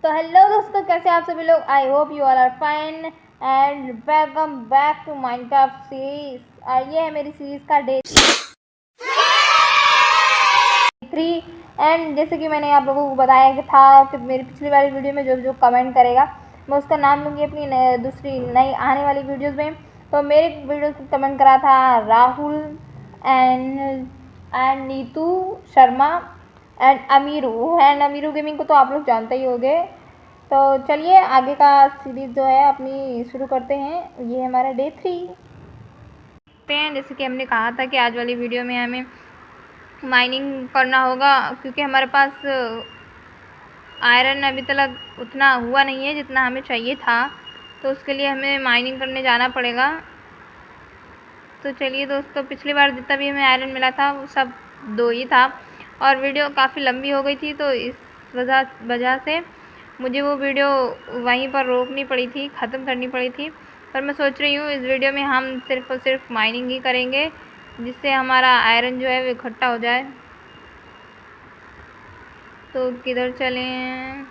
तो हेलो दोस्तों, कैसे आप सभी लोग। I hope you all are fine and welcome back to Minecraft series. और ये है मेरी सीरीज का डे 3। एंड जैसे कि मैंने आप लोगों को बताया कि था कि मेरी पिछली वाली वीडियो में जो जो कमेंट करेगा मैं उसका नाम लूँगी अपनी दूसरी नई आने वाली वीडियोज़ में। तो मेरे वीडियो को कमेंट करा था Rahul and Neetu Sharma and Amiru gaming को तो आप लोग जानते ही होंगे। तो चलिए आगे का सीरीज जो है अपनी शुरू करते हैं। ये हमारा डे 3 हैं। जैसे कि हमने कहा था कि आज वाली वीडियो में हमें माइनिंग करना होगा, क्योंकि हमारे पास आयरन अभी तक उतना हुआ नहीं है जितना हमें चाहिए था। तो उसके लिए हमें माइनिंग करने जाना पड़ेगा। तो चलिए दोस्तों, पिछली बार जितना भी हमें आयरन मिला था वो सब 2 ही था और वीडियो काफ़ी लंबी हो गई थी। तो इस वजह से मुझे वो वीडियो वहीं पर रोकनी पड़ी थी, ख़त्म करनी पड़ी थी। पर मैं सोच रही हूँ इस वीडियो में हम सिर्फ़ और सिर्फ माइनिंग ही करेंगे, जिससे हमारा आयरन जो है वो इकट्ठा हो जाए। तो किधर चलें?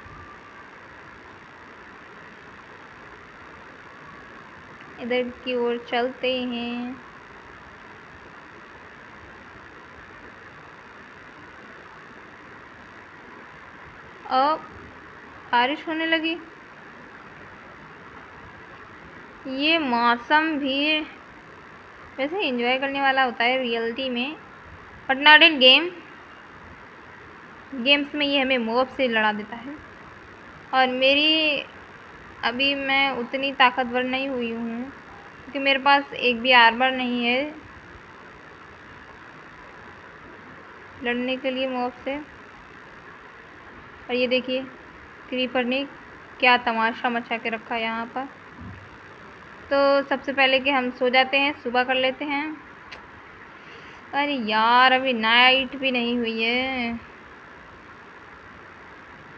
इधर की ओर चलते हैं। अब बारिश होने लगी। ये मौसम भी वैसे एंजॉय करने वाला होता है रियलिटी में, बट नॉट इन गेम्स में ये हमें मॉब से लड़ा देता है। और अभी मैं उतनी ताकतवर नहीं हुई हूँ क्योंकि मेरे पास एक भी आर्मर नहीं है लड़ने के लिए मॉब से। और ये देखिए क्रीपर ने क्या तमाशा मचा के रखा है यहाँ पर। तो सबसे पहले कि हम सो जाते हैं, सुबह कर लेते हैं। अरे यार अभी नाइट भी नहीं हुई है,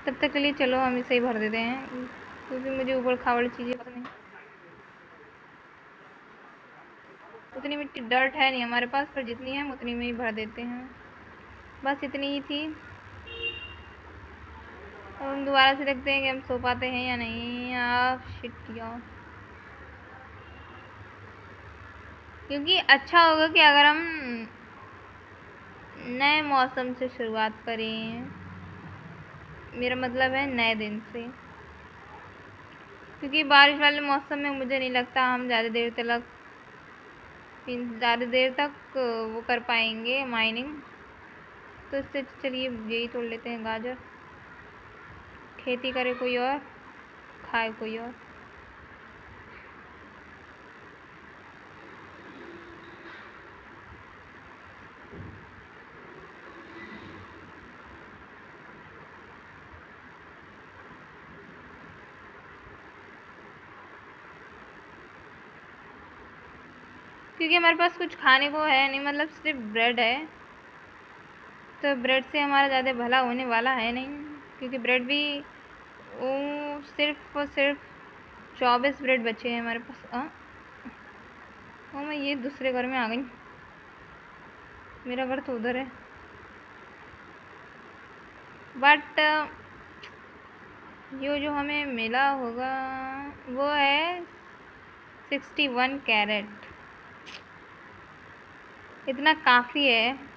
तब तक के लिए चलो हम इसे ही भर देते हैं, क्योंकि मुझे ऊबड़ खाबड़ चीज़ें पसंद नहीं। उतनी मिट्टी डर्ट है नहीं हमारे पास, पर जितनी है हम उतनी में ही भर देते हैं। बस इतनी ही थी। अब हम दोबारा से देखते हैं कि हम सो पाते हैं या नहीं। शिट यार, क्योंकि अच्छा होगा कि अगर हम नए मौसम से शुरुआत करें, मेरा मतलब है नए दिन से, क्योंकि बारिश वाले मौसम में मुझे नहीं लगता हम ज़्यादा देर तक वो कर पाएंगे माइनिंग। तो इससे चलिए यही तोड़ लेते हैं गाजर, खेती करे कोई और, खाए कोई और। क्योंकि हमारे पास कुछ खाने को है नहीं, मतलब सिर्फ ब्रेड है। तो ब्रेड से हमारा ज़्यादा भला होने वाला है नहीं, क्योंकि ब्रेड भी सिर्फ और सिर्फ 24 ब्रेड बचे हैं हमारे पास। मैं ये दूसरे घर में आ गई, मेरा घर तो उधर है। बट जो हमें मिला होगा वो है 61 कैरेट। इतना काफ़ी है।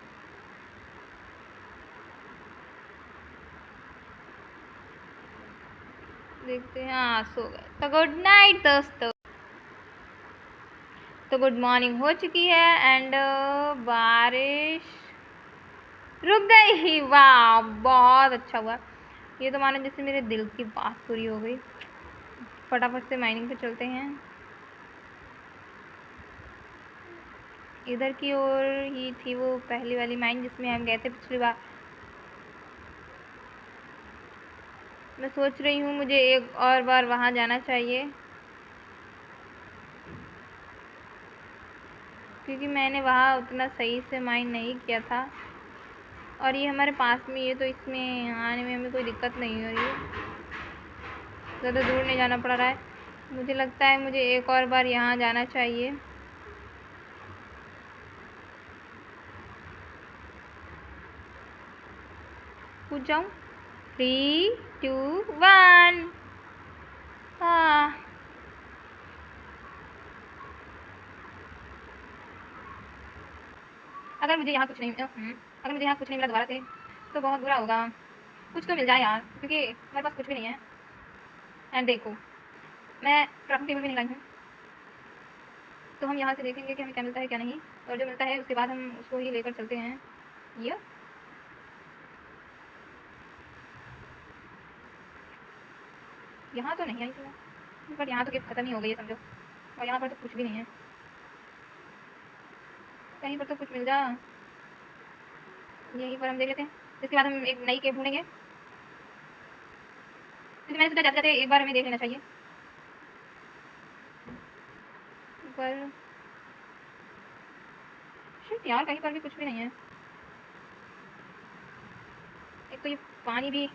देखते हैं। हाँ, सो गए। तो गुड नाइट दोस्तों। तो गुड मॉर्निंग हो चुकी है एंड बारिश रुक गई ही। वाह, बहुत अच्छा हुआ। ये तो मानो जैसे मेरे दिल की बात पूरी हो गई। फटाफट से माइनिंग पे चलते हैं। इधर की ओर ही थी वो पहली वाली माइन जिसमें हम गए थे पिछली बार। मैं सोच रही हूँ मुझे एक और बार वहाँ जाना चाहिए, क्योंकि मैंने वहाँ उतना सही से माइन नहीं किया था। और ये हमारे पास में ये, तो इसमें आने में हमें कोई दिक्कत नहीं हो रही है। ज़्यादा दूर नहीं जाना पड़ रहा है। मुझे लगता है मुझे एक और बार यहाँ जाना चाहिए। कूद जाऊँ? 3, 2, 1 अगर मुझे यहाँ कुछ नहीं मिला दोबारा से तो बहुत बुरा होगा। कुछ तो मिल जाए यार, क्योंकि मेरे पास कुछ भी नहीं है। एंड देखो, मैं क्राफ्टिंग टेबल भी नहीं लाई हूँ, तो हम यहाँ से देखेंगे कि हमें क्या मिलता है क्या नहीं, और जो मिलता है उसके बाद हम उसको ही लेकर चलते हैं। ये यहाँ तो नहीं आई थी, बट यहाँ तो गिफ्ट खत्म ही हो गई है समझो, और यहाँ पर तो कुछ भी नहीं है। कहीं पर तो कुछ मिल जा, यहीं पर हम देख लेते हैं। इसके बाद हम एक नई केव ढूंढेंगे, क्योंकि मैंने सोचा जाते जाते एक बार हमें देख लेना चाहिए। पर शिट यार, कहीं पर भी कुछ भी नहीं है। एक तो ये पानी भी,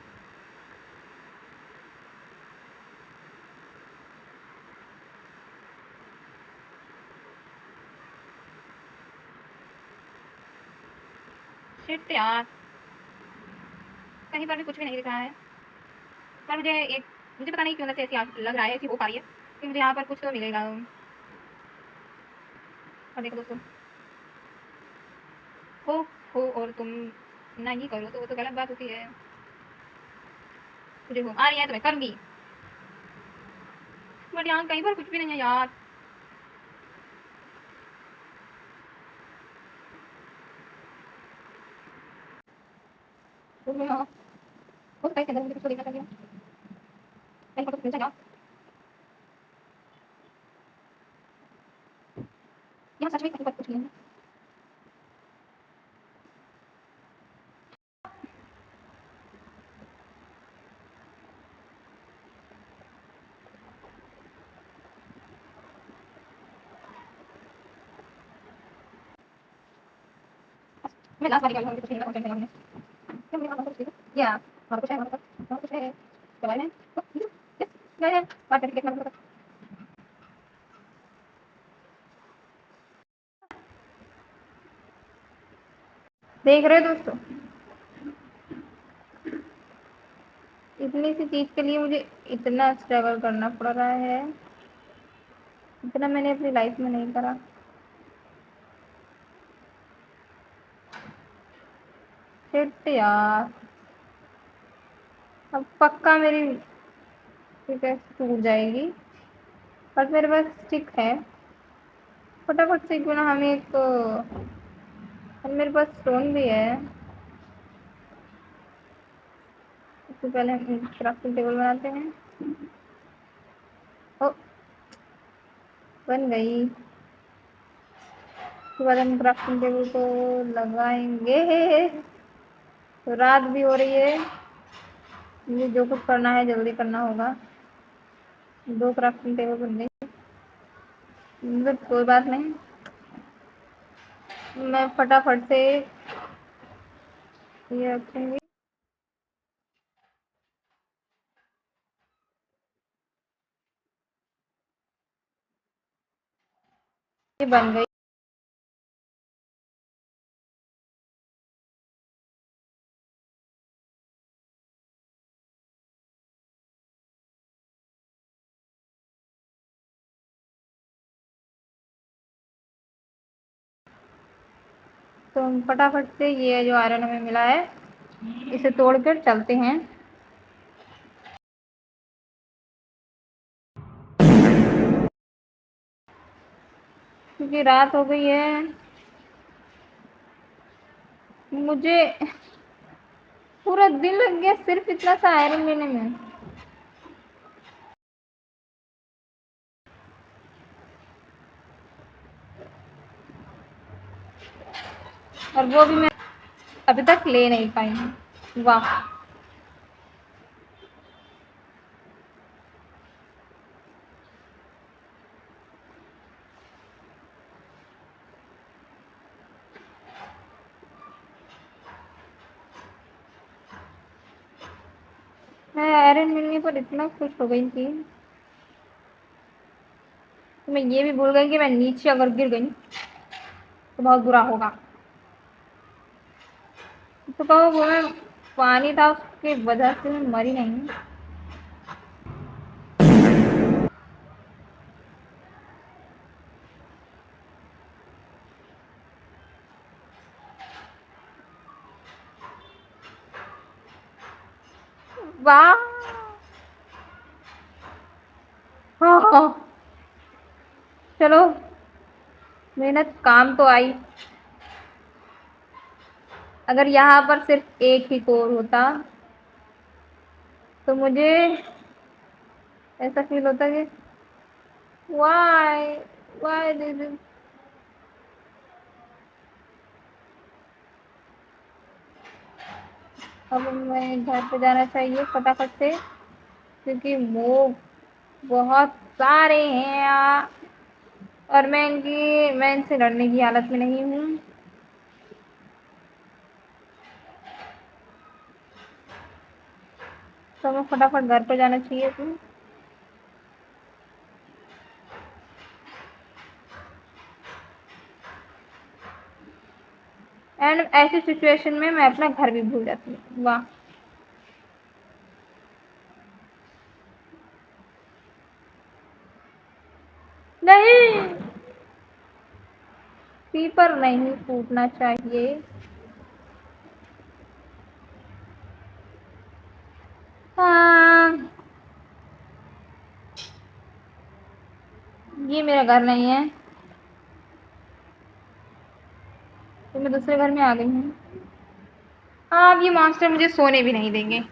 शिट यार, कहीं पर भी कुछ भी नहीं दिख रहा है। पर मुझे पता नहीं क्यों से ऐसी लग रहा है, ऐसी हो पा रही है कि मुझे यहाँ पर कुछ तो मिलेगा। और देखो दोस्तों, हो और तुम नहीं करो तो वो तो गलत बात होती है। मुझे हो आ रही है तो मैं करूँगी, बट यहाँ कहीं पर कुछ भी नहीं है यार। तो मैं हो सकता है कि अंदर मुझे कुछ तो देखना चाहिए, कहीं पर कुछ मिल जाएगा। यहाँ सच में कहीं पर कुछ नहीं है। मैं लास्ट वाली कुछ नहीं लगा, क्या मुझे कुछ या और कुछ है, और कुछ है दवाई में यस गए हैं बात करके देखना पड़ेगा। देख रहे हो दोस्तों, इतनी सी चीज के लिए मुझे इतना स्ट्रगल करना पड़ रहा है, इतना मैंने अपनी लाइफ में नहीं करा। शिट यार, अब पक्का मेरी पिकैक्स टूट जाएगी, पर मेरे पास स्टिक है। फटाफट से क्यों ना हम एक और मेरे पास स्टोन भी है। सबसे पहले हम क्राफ्टिंग टेबल बनाते हैं। ओ, बन गई। उसके बाद हम क्राफ्टिंग टेबल को लगाएंगे। तो रात भी हो रही है, मुझे जो कुछ करना है जल्दी करना होगा। 2 क्राफ्टिंग टेबल बन गई, मतलब कोई बात नहीं, मैं फटाफट से ये रखूंगी। ये बन गई। तो हम फटाफट से ये जो आयरन हमें मिला है इसे तोड़कर चलते हैं, क्योंकि रात हो गई है। मुझे पूरा दिन लग गया सिर्फ इतना सा आयरन लेने में, और वो भी मैं अभी तक ले नहीं पाई हूँ। वाह, मैं आयरन मिलने पर इतना खुश हो गई थी, तो मैं ये भी भूल गई कि मैं नीचे अगर गिर गई तो बहुत बुरा होगा। तो कहो वो मैं पानी था उसकी वजह से मैं मरी नहीं। वाह। हाँ हाँ। चलो, मेहनत काम तो आई। अगर यहाँ पर सिर्फ एक ही कोर होता तो मुझे ऐसा फील होता कि वाई वाई दिस इज। अब हमें घर पे जाना चाहिए फटाफट से, क्योंकि वो बहुत सारे हैं यहाँ और मैं इनसे लड़ने की हालत में नहीं हूँ। तो हमें फटाफट घर पे जाना चाहिए। तुम एंड ऐसी सिचुएशन में मैं अपना घर भी भूल जाती हूँ। वाह। नहीं, पीपर नहीं फूटना चाहिए। हाँ, ये मेरा घर नहीं है, तो मैं दूसरे घर में आ गई हूँ। हाँ, अब ये मॉन्स्टर मुझे सोने भी नहीं देंगे।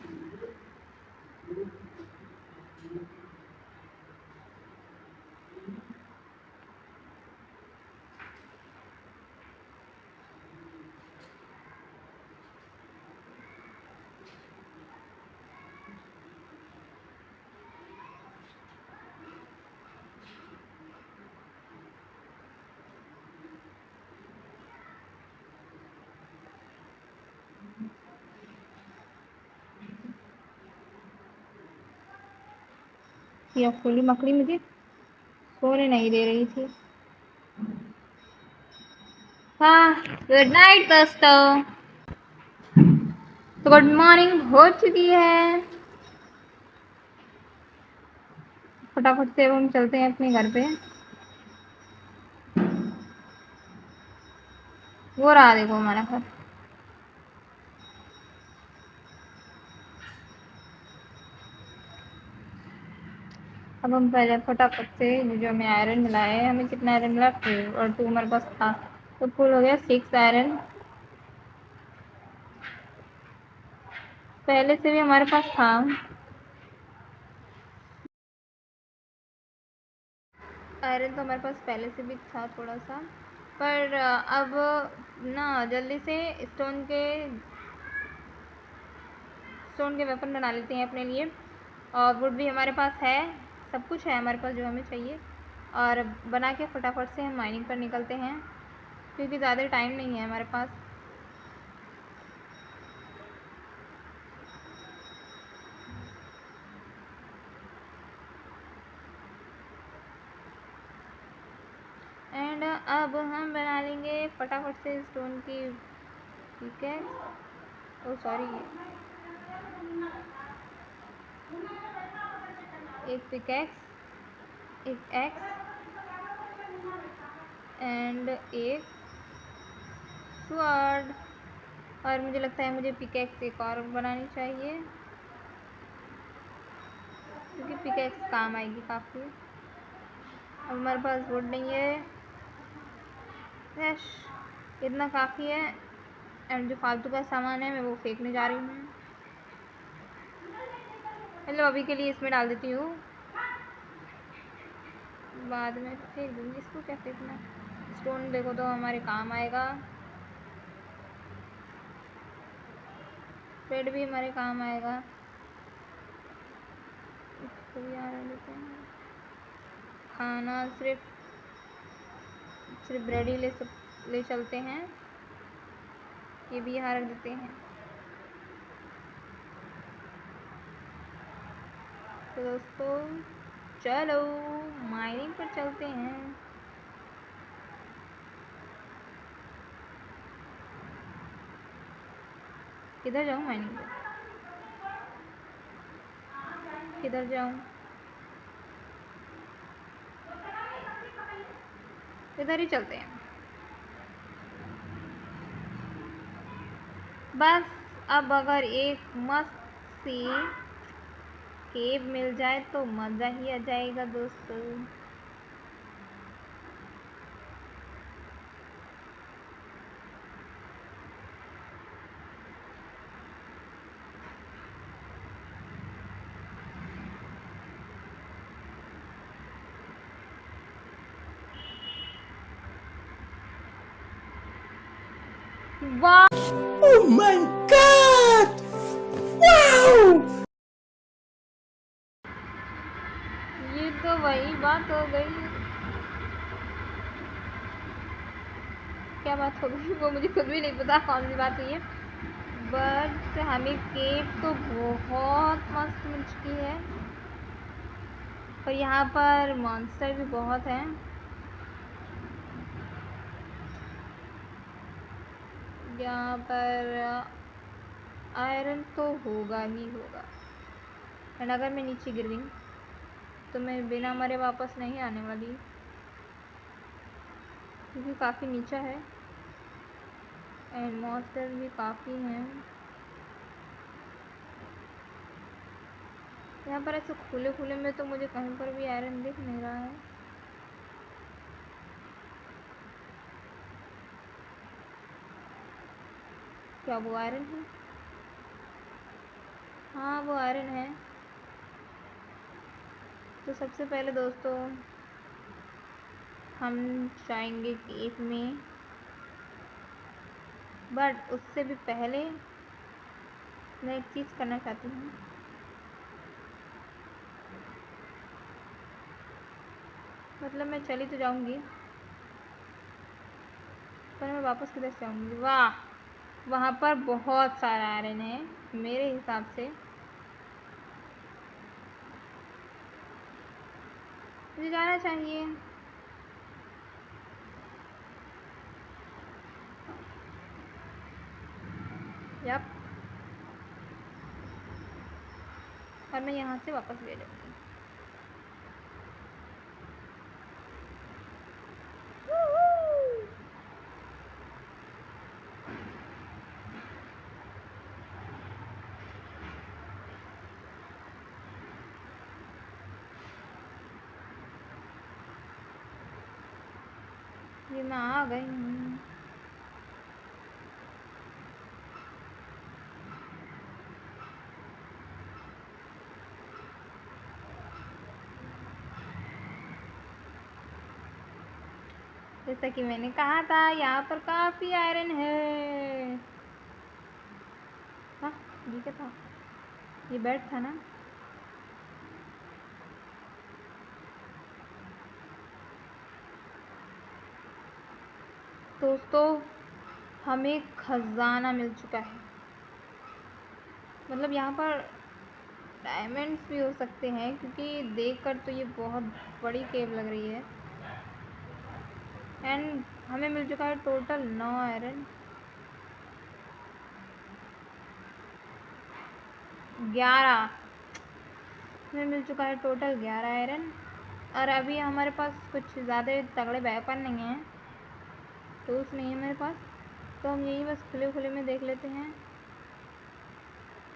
ये फूली मकड़ी मुझे सोने नहीं दे रही थी। हाँ, गुड नाइट दोस्तों। तो गुड मॉर्निंग हो चुकी है। फटाफट से अब हम चलते हैं अपने घर पे। वो रहा देखो हमारा घर। अब हम पहले फटाफट से जो हमें आयरन मिला है, हमें कितना आयरन मिला 2, और 2 हमारे पास था, तो फुल हो गया 6 आयरन। पहले से भी हमारे पास था। आयरन तो हमारे पास पहले से भी था थोड़ा सा, पर अब ना जल्दी से स्टोन के वेपन बना लेते हैं अपने लिए। और वुड भी हमारे पास है, सब कुछ है हमारे पास जो हमें चाहिए। और बना के फटाफट से हम माइनिंग पर निकलते हैं, क्योंकि ज़्यादा टाइम नहीं है हमारे पास। एंड अब हम बना लेंगे फटाफट से स्टोन की, ठीक है। ओ सॉरी, एक पिकैक्स, एक एक्स एंड एक स्वॉर्ड। और मुझे लगता है मुझे पिकैक्स एक और बनानी चाहिए, क्योंकि पिकैक्स काम आएगी काफ़ी। अब हमारे पास वुड नहीं है। यश, इतना काफ़ी है। एंड जो फालतू का सामान है मैं वो फेंकने जा रही हूँ। हेलो, अभी के लिए इसमें डाल देती हूँ, बाद में फेंक दूँगी। इसको क्या फेंकना, स्टोन देखो तो हमारे काम आएगा। पेड़ भी हमारे काम आएगा। इसको भी यहाँ रख देते हैं। खाना सिर्फ ब्रेड ही ले चलते हैं, ये भी यहाँ रख देते हैं। तो दोस्तों चलो माइनिंग पर चलते हैं। किधर जाऊँ माइनिंग पर, किधर जाऊँ, इधर ही चलते हैं बस। अब अगर एक मस्त सी केव मिल जाए तो मज़ा ही आ जाएगा दोस्तों। वाह, Oh my God! Wow! ये तो वही बात हो गई। क्या बात हो गई वो मुझे खुद भी नहीं पता कौन सी बात हुई है, बट हमें केव तो बहुत मस्त मिल चुकी है और यहाँ पर मॉन्स्टर भी बहुत हैं। यहाँ पर आयरन तो होगा ही होगा, एंड अगर मैं नीचे गिर गई तो मैं बिना मरे वापस नहीं आने वाली, क्योंकि काफ़ी नीचा है एंड मॉन्स्टर भी काफ़ी हैं। यहाँ पर ऐसे खुले खुले में तो मुझे कहीं पर भी आयरन दिख नहीं रहा है। क्या वो आयरन है? हाँ वो आयरन है। तो सबसे पहले दोस्तों हम जाएंगे केव में, बट उससे भी पहले मैं एक चीज़ करना चाहती हूँ। मतलब मैं चली तो जाऊँगी पर मैं वापस किधर से आऊँगी? वाह, वहाँ पर बहुत सारा आयरन है मेरे हिसाब से। मुझे जाना चाहिए। यप, और मैं यहाँ से वापस ले जाऊँगी। ये मैं आ गई हूँ। जैसा कि मैंने कहा था यहाँ पर काफ़ी आयरन है। हाँ, ये क्या था? ये बेड था ना? दोस्तों हमें खजाना मिल चुका है। मतलब यहाँ पर डायमंड्स भी हो सकते हैं, क्योंकि देखकर तो ये बहुत बड़ी केव लग रही है। एंड हमें मिल चुका है टोटल 9 आयरन, 11। हमें मिल चुका है टोटल 11 आयरन, और अभी हमारे पास कुछ ज़्यादा तगड़े वेपन नहीं हैं, टूल्स नहीं है मेरे पास, तो हम यही बस खुले खुले में देख लेते हैं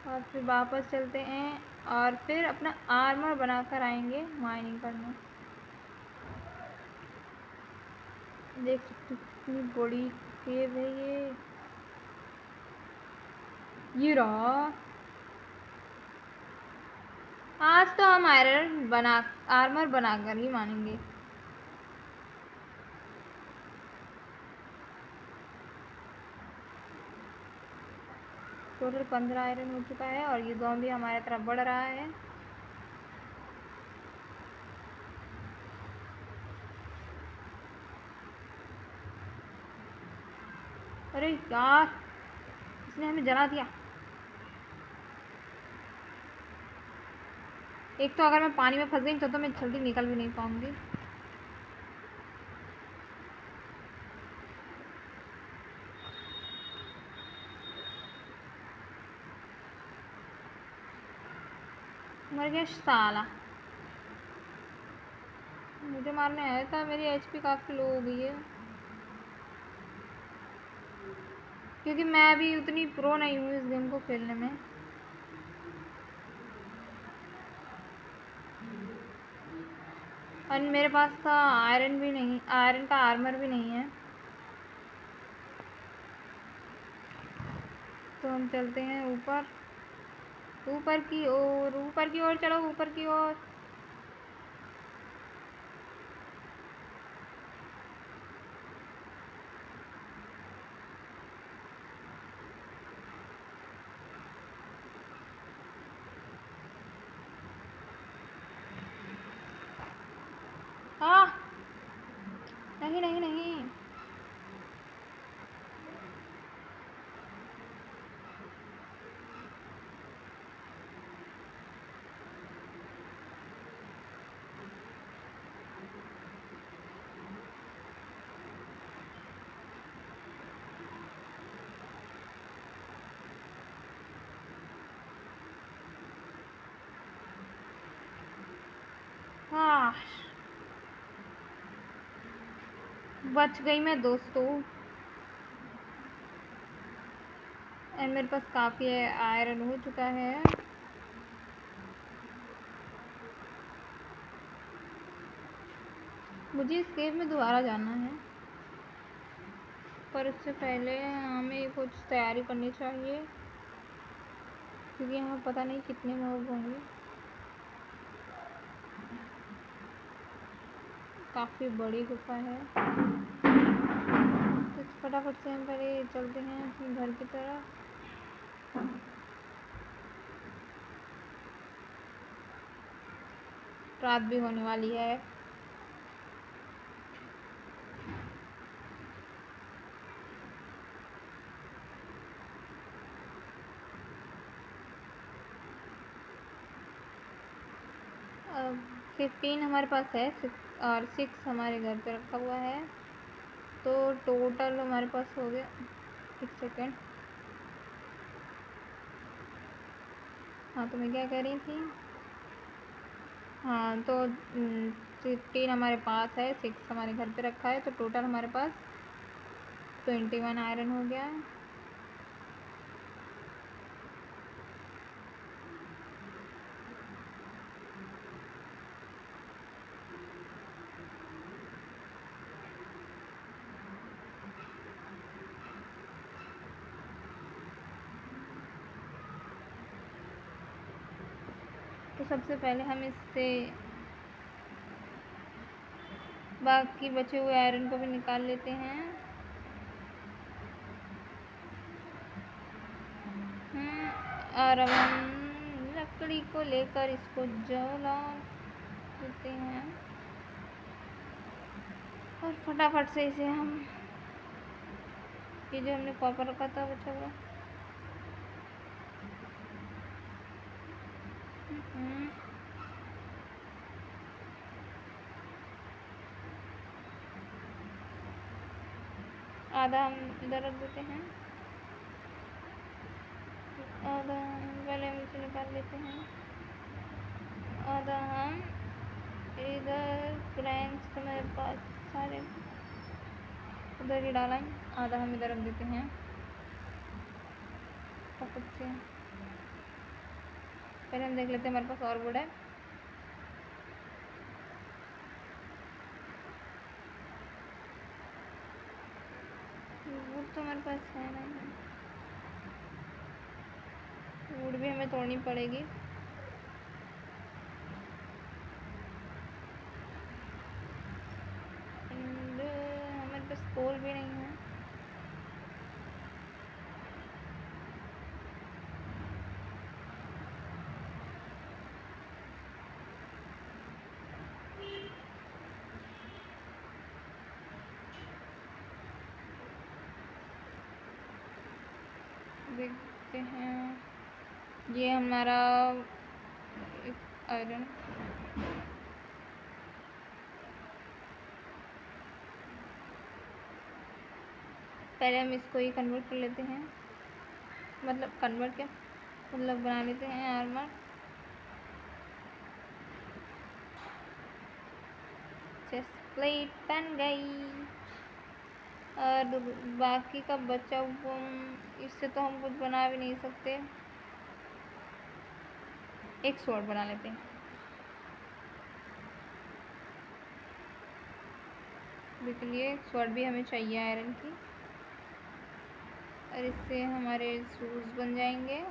और फिर वापस चलते हैं और फिर अपना आर्मर बनाकर आएंगे माइनिंग करने। देख सकते हो कितनी बड़ी केव है ये रहा। आज तो हम आर्मर बनाकर ही मानेंगे। टोटल 15 आयरन हो चुका है और ये ज़ॉम्बी हमारे तरफ बढ़ रहा है। अरे यार, इसने हमें जला दिया। एक तो अगर मैं पानी में फंस गई तो मैं जल्दी निकल भी नहीं पाऊंगी। मर गया साला। मुझे मारने आया था, मेरी एचपी काफ़ी लो हो गई है, क्योंकि मैं अभी उतनी प्रो नहीं हूँ इस गेम को खेलने में। और मेरे पास का आयरन भी नहीं, आयरन का आर्मर भी नहीं है, तो हम चलते हैं ऊपर, ऊपर की ओर, ऊपर की ओर चलो, ऊपर की ओर। हाँ, नहीं नहीं नहीं, हाँ, बच गई मैं दोस्तों। एंड मेरे पास काफ़ी आयरन हो चुका है। मुझे इस केव में दोबारा जाना है, पर उससे पहले हमें कुछ तैयारी करनी चाहिए, क्योंकि यहाँ पता नहीं कितने मॉब होंगे। काफ़ी बड़ी गुफा है, तो फटाफट से हम पहले चलते हैं अपने घर की तरफ। रात भी होने वाली है। अब 15 हमारे पास है, और 6 हमारे घर पे रखा हुआ है, तो टोटल हमारे पास हो गया। एक सेकेंड, हाँ तो मैं क्या कह रही थी, हाँ तो 15 हमारे पास है, 6 हमारे घर पे रखा है, तो टोटल हमारे पास 21 आयरन हो गया है। तो सबसे पहले हम इससे बाकी बचे हुए आयरन को भी निकाल लेते हैं। और अब हम लकड़ी को लेकर इसको जला देते हैं, और फटाफट से इसे हम, ये जो हमने कॉपर रखा था बचा हुआ, आधा हम इधर रख देते हैं, आधा पहले हम इसे निकाल लेते हैं, आधा हम इधर क्रैंक्स तो मेरे पास सारे उधर ही डाला है, आधा हम इधर रख देते हैं फटाफट से। पहले हम देख लेते हैं हमारे पास और वुड है। वुड तो हमारे पास है नहीं, वुड भी हमें तोड़नी पड़ेगी। एंड हमारे पास कोल भी नहीं है। देखते हैं, ये हमारा आयरन, पहले हम इसको ही कन्वर्ट कर लेते हैं, मतलब कन्वर्ट क्या, मतलब बना लेते हैं आर्मर। चेस्ट प्लेट बन गई, और बाकी का बचा हुआ, इससे तो हम कुछ बना भी नहीं सकते, एक स्वॉर्ड बना लेते हैं। देख लिए शॉर्ट भी हमें चाहिए आयरन की, और इससे हमारे शूज़ बन जाएंगे।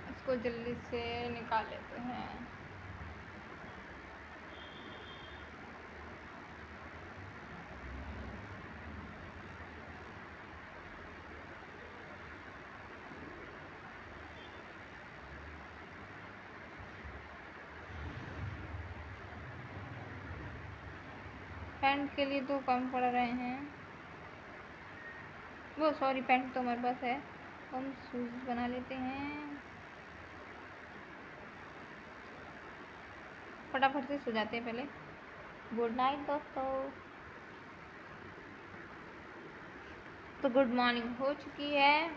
इसको जल्दी से निकाल लेते हैं। पैंट के लिए तो कम पड़ रहे हैं, वो सॉरी पैंट तो हमारे पास है, हम शूज़ बना लेते हैं। फटाफट से सो जाते हैं पहले। गुड नाइट दोस्तों। तो गुड मॉर्निंग हो चुकी है।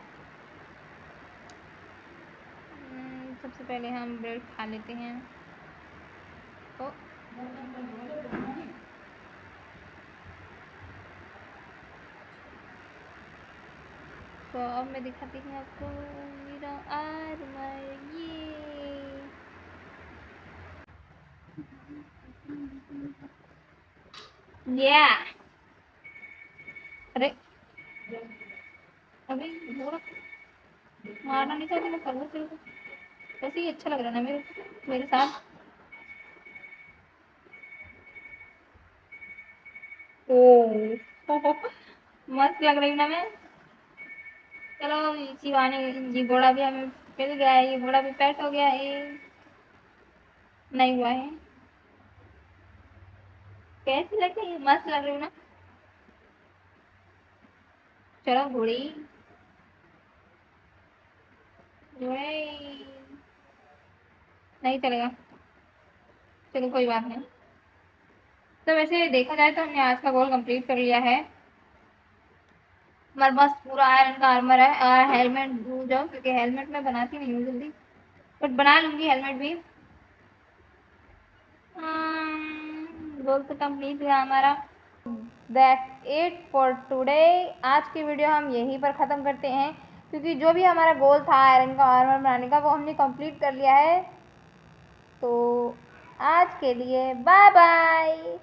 सबसे पहले हम ब्रेड खा लेते हैं। तो अब मैं दिखाती हूँ आपको मेरा आर्मर। ये अरे अभी मारना नहीं चाहती मैं, करना चाहिए वैसे ही अच्छा लग रहा है ना मेरे साथ। ओ मस्त लग रही ना मैं। चलो शिवानी, ये घोड़ा भी हमें मिल गया है, ये घोड़ा भी पेट हो गया है। नहीं हुआ है, कैसी लग रही है? मस्त लग रही है ना। चलो घोड़ी, घोड़े नहीं चलेगा, चलो कोई बात नहीं। तो वैसे देखा जाए तो हमने आज का गोल कंप्लीट कर लिया है। हमारे पास पूरा आयरन का आर्मर है। और हेलमेट भूल जाओ, क्योंकि हेलमेट मैं बनाती नहीं हूँ जल्दी, बट बना लूंगी हेलमेट भी। गोल तो कंप्लीट हुआ हमारा। That's it for today. आज की वीडियो हम यहीं पर ख़त्म करते हैं, क्योंकि जो भी हमारा गोल था आयरन का आर्मर बनाने का वो हमने कंप्लीट कर लिया है। तो आज के लिए बाय बाय।